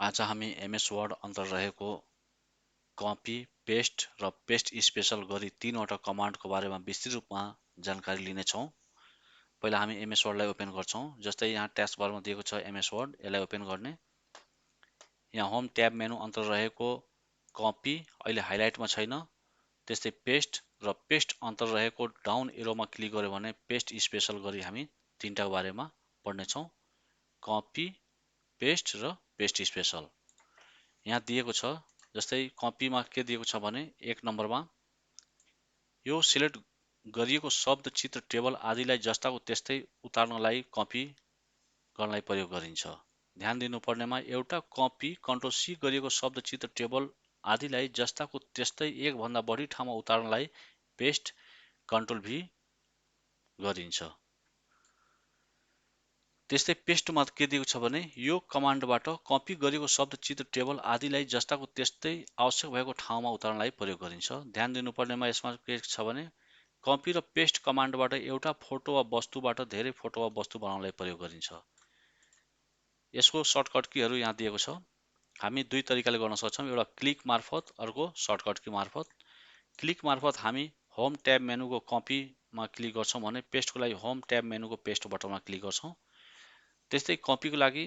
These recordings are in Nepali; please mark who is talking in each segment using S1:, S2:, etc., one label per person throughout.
S1: आज हामी एमएस वर्ड अन्तर रहेको कपी पेस्ट र पेस्ट स्पेशल गरी तीनवटा कमान्डको बारेमा विस्तृत रूपमा जानकारी लिनेछौँ। पहिला हामी एमएस वर्डलाई ओपन गर्छौँ। जस्तै यहाँ टास्क बारमा दिएको छ एमएस वर्ड, यसलाई ओपन गर्ने। यहाँ होम ट्याब मेनु अन्तर रहेको कपी अहिले हाइलाइटमा छैन। त्यस्तै पेस्ट र पेस्ट अन्तर रहेको डाउन एरोमा क्लिक गर्यो भने पेस्ट स्पेशल गरी हामी तीनटाको बारेमा पढ्नेछौँ। कपी पेस्ट र पेस्ट स्पेशल यहाँ दिएको छ। जस्तै कपीमा के दिएको छ भने 1 नम्बरमा यो सिलेक्ट गरिएको शब्द चित्र टेबल आदिलाई जस्ताको त्यस्तै उतार्नलाई कपी गर्नलाई प्रयोग गरिन्छ। ध्यान दिनुपर्नेमा एउटा कपी कन्ट्रोल सी गरिएको शब्द चित्र टेबल आदिलाई जस्ताको त्यस्तै एक भन्दा बढी ठाउँमा उतार्नलाई पेस्ट कन्ट्रोल भी गरिन्छ। त्यस्तै पेस्टमा के दिएको छ भने यो कमान्डबाट कपी गरेको शब्द चित्र टेबल आदिलाई जस्ताको त्यस्तै आवश्यक भएको ठाउँमा उतार्नलाई प्रयोग गरिन्छ। ध्यान दिनुपर्नेमा यसमा के छ भने कपी र पेस्ट कमान्डबाट एउटा फोटो वा वस्तुबाट धेरै फोटो वा वस्तु बनाउनलाई प्रयोग गरिन्छ। यसको सर्टकट कीहरू यहाँ दिएको छ। हामी दुई तरिकाले गर्न सक्छौँ, एउटा क्लिक मार्फत, अर्को सर्टकट की मार्फत। क्लिक मार्फत हामी होम ट्याब मेनुको कपीमा क्लिक गर्छौँ भने पेस्टको लागि होम ट्याब मेनुको पेस्ट बटनमा क्लिक गर्छौँ। त्यस्तै कपीको लागि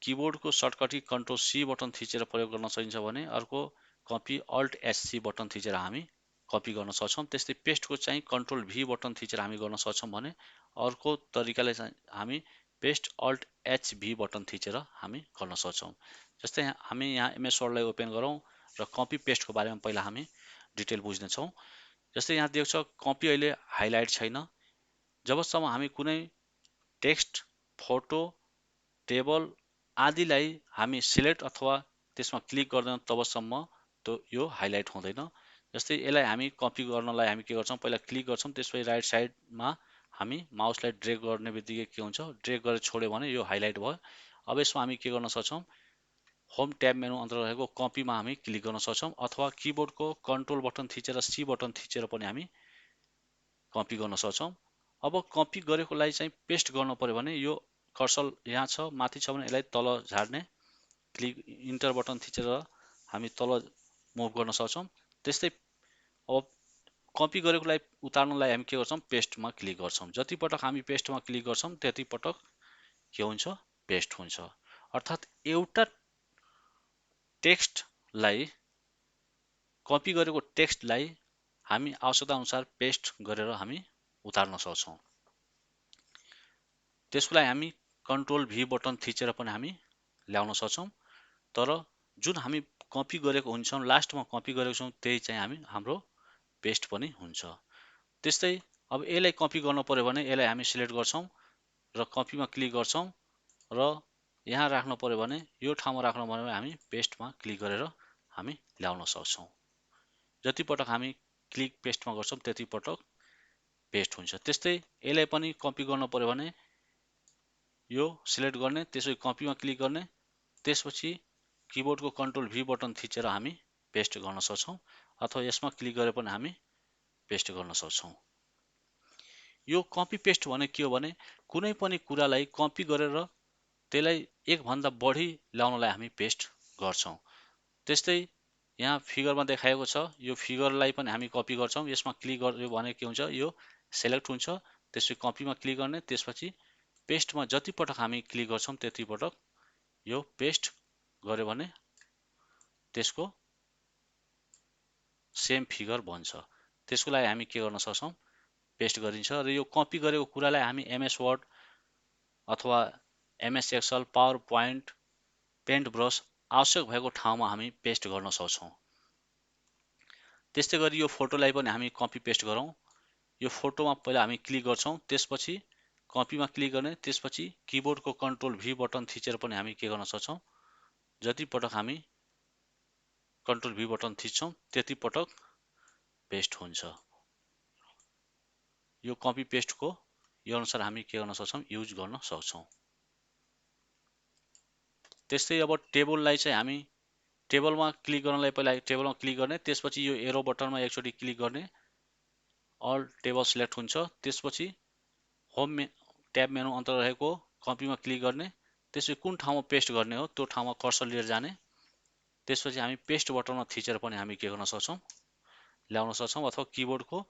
S1: किबोर्डको shortcut key control C button थिचेर प्रयोग गर्न सकिन्छ भने अर्को कपी अल्ट एससी बटन थिचेर हामी कपी गर्न सक्छौँ। त्यस्तै पेस्टको चाहिँ कन्ट्रोल भी बटन थिचेर हामी गर्न सक्छौँ भने अर्को तरिकाले चाहिँ हामी पेस्ट अल्ट एच भी बटन थिचेर हामी गर्न सक्छौँ। जस्तै हामी यहाँ एमएस वर्डलाई ओपन गरौँ र कपी पेस्टको बारेमा पहिला हामी डिटेल बुझ्नेछौँ। जस्तै यहाँ दिएको छ कपी अहिले हाइलाइट छैन। जबसम्म हामी कुनै टेक्स्ट, फोटो, टेबल आदिलाई हामी सिलेक्ट अथवा त्यसमा क्लिक गर्दैन तबसम्म यो हाइलाइट हुँदैन। जस्तै यसलाई हामी कपी गर्नलाई हामी के गर्छौँ, पहिला क्लिक गर्छौँ, त्यसपछि राइट साइडमा हामी माउसलाई ड्रेग गर्ने बित्तिकै के हुन्छ, ड्रेग गरेर छोड्यो भने यो हाइलाइट भयो। अब यसमा हामी के गर्न सक्छौँ, होम ट्याब मेनु अन्तर रहेको कपीमा हामी क्लिक गर्न सक्छौँ अथवा किबोर्डको कन्ट्रोल बटन थिचेर सी बटन थिचेर पनि हामी कपी गर्न सक्छौँ। अब कपी गरेकोलाई चाहिँ पेस्ट गर्नु पर्यो भने यो कर्सर यहाँ छ, माथि छ भने यसलाई तल झार्ने, क्लिक इन्टर बटन थिचेर हामी तल मुभ गर्न सक्छौँ। त्यस्तै अब कपी गरेकोलाई उतार्नलाई हामी के गर्छौँ, पेस्टमा क्लिक गर्छौँ। जति पटक हामी पेस्टमा क्लिक गर्छौँ त्यति पटक के हुन्छ, पेस्ट हुन्छ। अर्थात् एउटा टेक्स्टलाई कपी गरेको टेक्स्टलाई हामी आवश्यकता अनुसार पेस्ट गरेर हामी उतार्न सक्छौँ। त्यसको लागि हामी कन्ट्रोल भी बटन थिचेर पनि हामी ल्याउन सक्छौँ। तर जुन हामी कपी गरेको हुन्छौँ, लास्टमा कपी गरेको छौँ, त्यही चाहिँ हाम्रो पेस्ट पनि हुन्छ। त्यस्तै अब यसलाई कपी गर्नु पर्यो भने यसलाई हामी सिलेक्ट गर्छौँ र कपीमा क्लिक गर्छौँ र यहाँ राख्नु पर्यो भने यो ठाउँमा राख्नु पर्यो भने हामी पेस्टमा क्लिक गरेर हामी ल्याउन सक्छौँ। जति पटक हामी क्लिक पेस्टमा गर्छौँ त्यति पटक पेस्ट हुन्छ। त्यस्तै यसलाई पनि कपी गर्नु पर्यो भने यो सिलेक्ट गर्ने, त्यसपछि कपीमा क्लिक गर्ने, त्यसपछि किबोर्डको कन्ट्रोल भी बटन थिचेर हामी पेस्ट गर्न सक्छौँ अथवा यसमा क्लिक गरेर पनि हामी पेस्ट गर्न सक्छौँ। यो कपी पेस्ट भने के हो भने कुनै पनि कुरालाई कपी गरेर त्यसलाई एक भन्दा बढी ल्याउनलाई हामी पेस्ट गर्छौँ। त्यस्तै यहाँ फिगरमा देखाएको छ, यो फिगरलाई पनि हामी कपी गर्छौँ। यसमा क्लिक गर्यो भने के हुन्छ, यो सेलेक्ट हुन्छ, त्यसपछि कपीमा क्लिक गर्ने, त्यसपछि पेस्टमा जति पटक हामी क्लिक गर्छौँ त्यति पटक यो पेस्ट गर्यो भने त्यसको सेम फिगर बन्छ। त्यसको लागि हामी के गर्न सक्छौँ, पेस्ट गरिन्छ। र यो कपी गरेको कुरालाई हामी एमएस वर्ड अथवा MS Excel, PowerPoint, paint brush आवश्यक भएको ठाउँमा हामी पेस्ट गर्न सक्छौँ। त्यस्तै गरी यो फोटोलाई पनि हामी कपी पेस्ट गरौँ। यो फोटोमा पहिला हामी क्लिक गर्छौँ, त्यसपछि कपीमा क्लिक गर्ने, त्यसपछि किबोर्डको कन्ट्रोल भी बटन थिचेर पनि हामी के गर्न सक्छौँ, जति पटक हामी कन्ट्रोल भी बटन थिच्छौँ त्यति पटक पेस्ट हुन्छ। यो कपी पेस्टको यो अनुसार हामी के गर्न सक्छौँ, युज गर्न सक्छौँ। त्यस्तै अब टेबललाई चाहिँ हामी टेबलमा क्लिक गर्नलाई पहिला टेबलमा क्लिक गर्ने, त्यसपछि यो एरो बटनमा एकचोटि क्लिक गर्ने, अल टेबल सिलेक्ट हुन्छ। त्यसपछि होम ट्याब मेनु अन्तर रहेको कपीमा क्लिक गर्ने, त्यसपछि कुन ठाउँमा पेस्ट गर्ने हो त्यो ठाउँमा कर्सर लिएर जाने। त्यसपछि हामी पेस्ट बटनमा थिचेर पनि हामी के गर्न सक्छौँ, ल्याउन सक्छौँ। अथवा किबोर्डको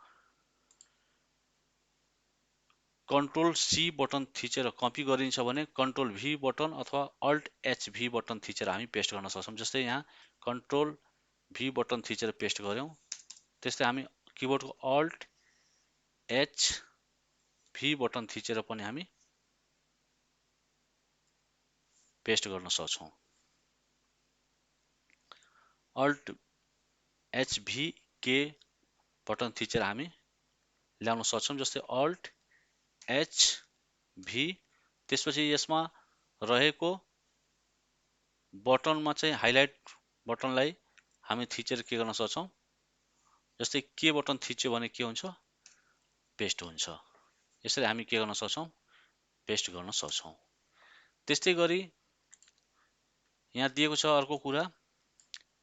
S1: कन्ट्रोल सी बटन थिचेर कपी गरिन्छ भने कन्ट्रोल भी बटन अथवा अल्ट एच भी बटन थिचेर हामी पेस्ट गर्न सक्छौँ। जस्तै यहाँ कन्ट्रोल भी बटन थिचेर पेस्ट गऱ्यौँ। त्यस्तै हामी किबोर्डको अल्ट एच भी बटन थिचेर पनि हामी पेस्ट गर्न सक्छौँ। अल्ट एच भी के बटन थिचेर हामी ल्याउन सक्छौँ। जस्तै अल्ट एच भी, त्यसपछि यसमा रहेको बटनमा चाहिँ हाइलाइट बटनलाई हामी थिचेर के गर्न सक्छौँ, जस्तै के बटन थिच्यो भने के हुन्छ, पेस्ट हुन्छ। यसरी हामी के गर्न सक्छौँ, पेस्ट गर्न सक्छौँ। त्यस्तै गरी यहाँ दिएको छ अर्को कुरा,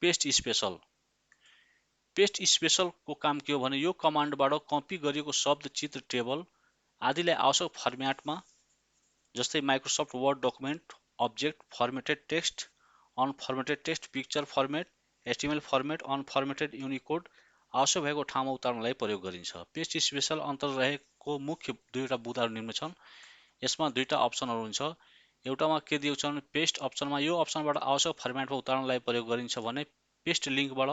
S1: पेस्ट स्पेशल। पेस्ट स्पेशलको काम के हो भने यो कमान्डबाट कपी गरिएको शब्द, चित्र, टेबल आदिलाई आवश्यक फर्म्याटमा, जस्तै Microsoft Word document, object, formatted text, unformatted text, picture format, HTML format, unformatted Unicode आवश्यक भएको ठाउँमा उतार्नलाई प्रयोग गरिन्छ। पेस्ट स्पेशल अन्तर्गत रहेको मुख्य दुईवटा बुदाहरू निम्न छन्। यसमा दुईटा अप्सनहरू हुन्छ। एउटामा के दिएको छ भने पेस्ट अप्सनमा यो अप्सनबाट आवश्यक फर्म्याटमा उतार्नलाई प्रयोग गरिन्छ भने पेस्ट लिङ्कबाट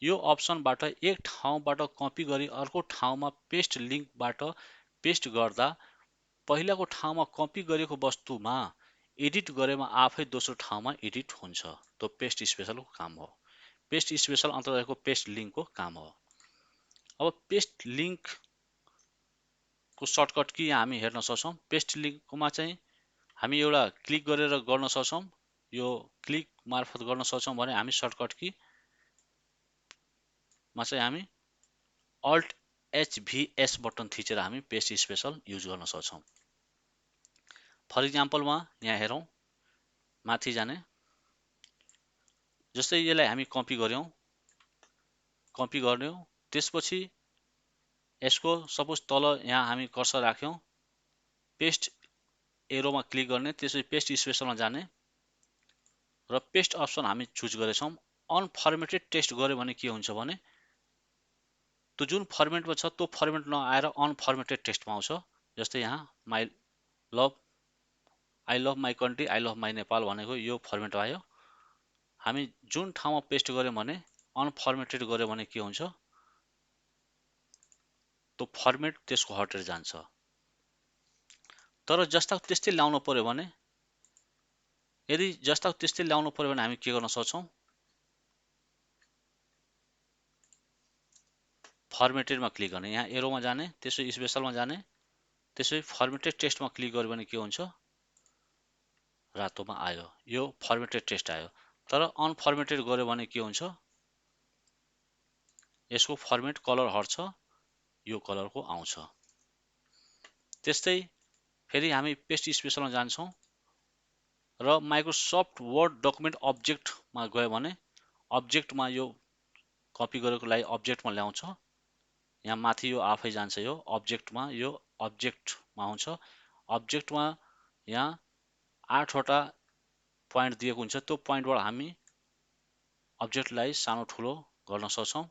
S1: यो अप्सनबाट एक ठाउँबाट कपी गरी अर्को ठाउँमा पेस्ट लिङ्कबाट पेस्ट गर्दा पहिलाको ठाउँमा कपी गरेको वस्तुमा एडिट गरेमा आफै दोस्रो ठाउँमा एडिट हुन्छ। त्यो पेस्ट स्पेशलको काम हो। पेस्ट स्पेशल अन्तर्गत रहेको पेस्ट लिङ्कको काम हो। अब पेस्ट लिङ्कको सर्टकट की यहाँ हामी हेर्न सक्छौँ। पेस्ट लिङ्कमा चाहिँ हामी एउटा क्लिक गरेर गर्न सक्छौँ। यो क्लिक मार्फत गर्न सक्छौँ भने हामी सर्टकट कीमा चाहिँ हामी अल्ट एच भी एस बटन थिचेर हामी पेस्ट स्पेशल युज गर्न सक्छौँ। फर इक्जाम्पलमा यहाँ हेरौँ, माथि जाने, जस्तै यसलाई हामी कपी गर्यौँ, कपी गर्यौँ। त्यसपछि यसको सपोज तल यहाँ हामी कर्सर राख्यौँ, पेस्ट एरोमा क्लिक गर्ने, त्यसपछि पेस्ट स्पेशलमा जाने र पेस्ट अप्सन हामी चुज गरेछौँ। अनफर्मेटेड टेक्स्ट गर्यो भने के हुन्छ भने त्यो जुन फर्मेटमा छ त्यो फर्मेट नआएर अनफर्मेटेड टेक्स्टमा आउँछ। जस्तै यहाँ I love my country, I love my Nepal भनेको यो फर्मेट आयो। हामी जुन ठाउँमा पेस्ट गर्यौँ भने अनफर्मेटेड गर्यो भने के हुन्छ, त्यो फर्मेट त्यसको हटेर जान्छ। तर जस्ताको त्यस्तै ल्याउनु पर्यो भने, यदि जस्ताको त्यस्तै ल्याउनु पर्यो भने हामी के गर्न सक्छौँ, फर्मेटेडमा क्लिक गर्ने, यहाँ एरोमा जाने, त्यसपछि स्पेशलमा जाने, त्यसपछि फर्मेटेड टेक्स्टमा क्लिक गर्यो भने के हुन्छ, रातोमा आयो, यो फर्मेटेड टेक्स्ट आयो। तर अनफर्मेटेड गर्यो भने के हुन्छ, यसको फर्मेट कलर हट्छ, यो कलरको आउँछ। त्यस्तै फेरि हामी पेस्ट स्पेशलमा जान्छौँ र माइक्रोसफ्ट वर्ड डकुमेन्ट अब्जेक्टमा गयो भने अब्जेक्टमा यो कपी गरेको लागि अब्जेक्टमा ल्याउँछ। यहाँ माथि यो आफै जान्छ, यो अब्जेक्टमा आउँछ। अब्जेक्टमा यहाँ 8वटा पोइन्ट दिएको हुन्छ। त्यो पोइन्टबाट हामी अब्जेक्टलाई सानो ठुलो गर्न सक्छौँ।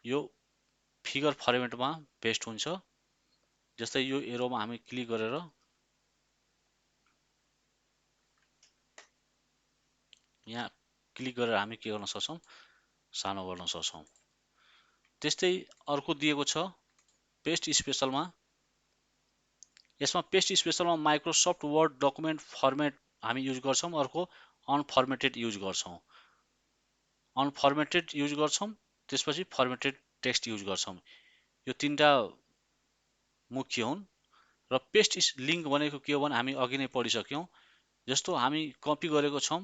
S1: यो फिगर फर्मेटमा पेस्ट हुन्छ। जस्तै यो एरोमा हामी क्लिक गरेर यहाँ क्लिक गरेर हामी के गर्न सक्छौँ, सानो गर्न सक्छौँ। त्यस्तै अर्को दिएको छ पेस्ट स्पेशलमा। यसमा पेस्ट स्पेशलमा माइक्रोसफ्ट वर्ड डकुमेन्ट फर्मेट हामी युज गर्छौँ, अर्को अनफर्मेटेड युज गर्छौँ। अनफर्मेटेड युज गर्छौँ, त्यसपछि फर्मेटेड टेक्स्ट युज गर्छौँ। यो तीनटा मुख्य हुन्। र पेस्ट लिङ्क भनेको के हो भने हामी अघि नै पढिसक्यौँ। जस्तो हामी कपी गरेको छौँ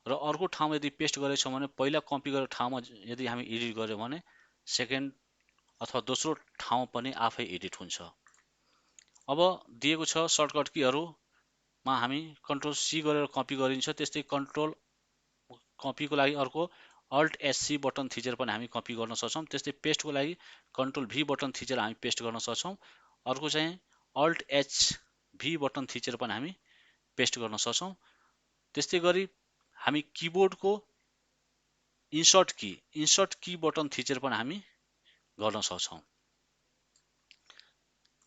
S1: र अर्को ठाउँमा यदि पेस्ट गरेको छौँ भने पहिला कपी गरेको ठाउँमा यदि हामी एडिट गर्यौँ भने सेकेन्ड अथवा दोस्रो ठाउँ पनि आफै एडिट हुन्छ। अब दिएको छ सर्टकट कीहरूमा हामी कन्ट्रोल सी गरेर कपी गरिन्छ। त्यस्तै कन्ट्रोल कपीको लागि अर्को अल्ट एससी बटन थिचेर पनि हामी कपी गर्न सक्छौँ। त्यस्तै पेस्टको लागि कन्ट्रोल भी बटन थिचेर हामी पेस्ट गर्न सक्छौँ। अर्को चाहिँ अल्ट एच भी बटन थिचेर पनि हामी पेस्ट गर्न सक्छौँ। त्यस्तै गरी हामी किबोर्डको इन्सर्ट की बटन थिचेर पनि हामी गर्न सक्छौँ।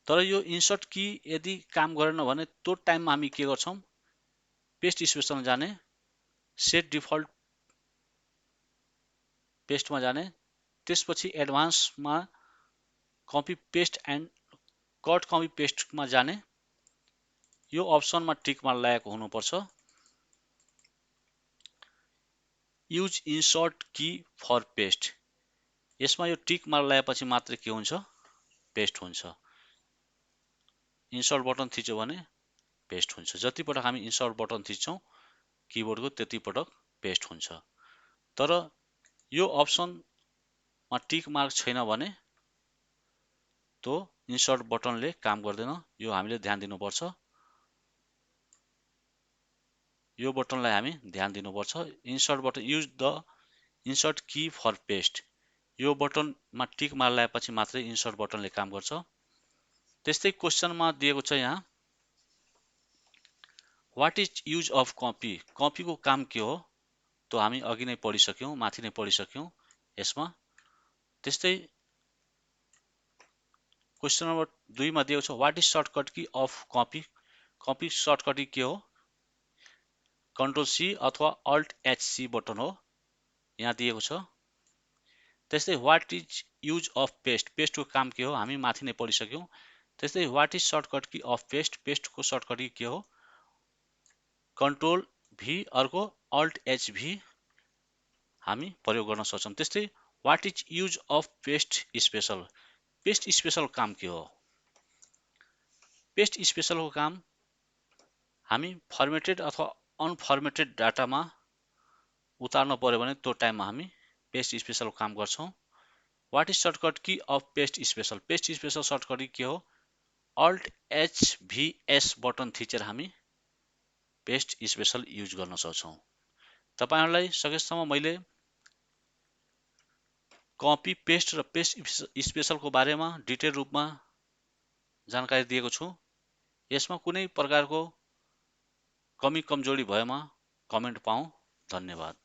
S1: तर यो इन्सर्ट की यदि काम गरेन भने त्यो टाइममा हामी के गर्छौँ, पेस्ट स्पेसमा जाने, सेट डिफल्ट पेस्टमा जाने, त्यसपछि एडभान्समा copy paste and cut copy पेस्टमा जाने, यो अप्सनमा टिक मार्क लगाएको हुनुपर्छ। Use insert key for paste, यसमा यो टिक मार्क लगाएपछि मात्र के हुन्छ, पेस्ट हुन्छ। इन्सर्ट बटन थिच्यो भने पेस्ट हुन्छ। जति पटक हामी इन्सर्ट बटन थिच्छौँ किबोर्डको त्यति पटक पेस्ट हुन्छ। तर यो अप्सनमा टिक मार्क छैन भने त्यो इन्सर्ट बटनले काम गर्दैन। यो हामीले ध्यान दिनुपर्छ। यो बटनलाई हामी ध्यान दिनुपर्छ। Insert button, use the insert key for paste, यो बटनमा टिक मार्क लगाएपछि मात्रै इन्सर्ट बटनले काम गर्छ। त्यस्तै क्वेसनमा दिएको छ यहाँ, what is use of copy, कपीको काम के हो, त्यो हामी अघि नै पढिसक्यौँ, माथि नै पढिसक्यौँ यसमा। त्यस्तै क्वेसन नम्बर 2 मा दिएको छ, what is shortcut key of copy, copy shortcut key के हो, कन्ट्रोल सी अथवा अल्ट एच सी बटन हो, यहाँ दिएको छ। त्यस्तै what is use of paste, पेस्टको काम के हो, हामी माथि नै पढिसक्यौँ। त्यस्तै what is shortcut key of paste, पेस्टको सर्टकट की के हो, कन्ट्रोल भी अर्को अल्ट एच भी हामी प्रयोग गर्न सक्छौँ। त्यस्तै what is use of paste special, paste special काम के हो, पेस्ट स्पेसलको काम हामी फर्मेटेड अथवा अनफर्मेटेड डाटामा उतार्न पर्यो भने त्यो टाइममा हामी पेस्ट स्पेसल काम गर्छौँ। What is shortcut key of paste special, paste special shortcut key के हो, अल्ट एच भी एस बटन थिचेर हामी पेस्ट स्पेसल युज गर्न सक्छौँ। तपाईहरुलाई सकेसम्म मैले कपी पेस्ट र पेस्ट स्पेसलको बारेमा डिटेल रूपमा जानकारी दिएको छु। यसमा कुनै प्रकारको कमी कमजोरी भएमा कमेन्ट पाऊँ। धन्यवाद।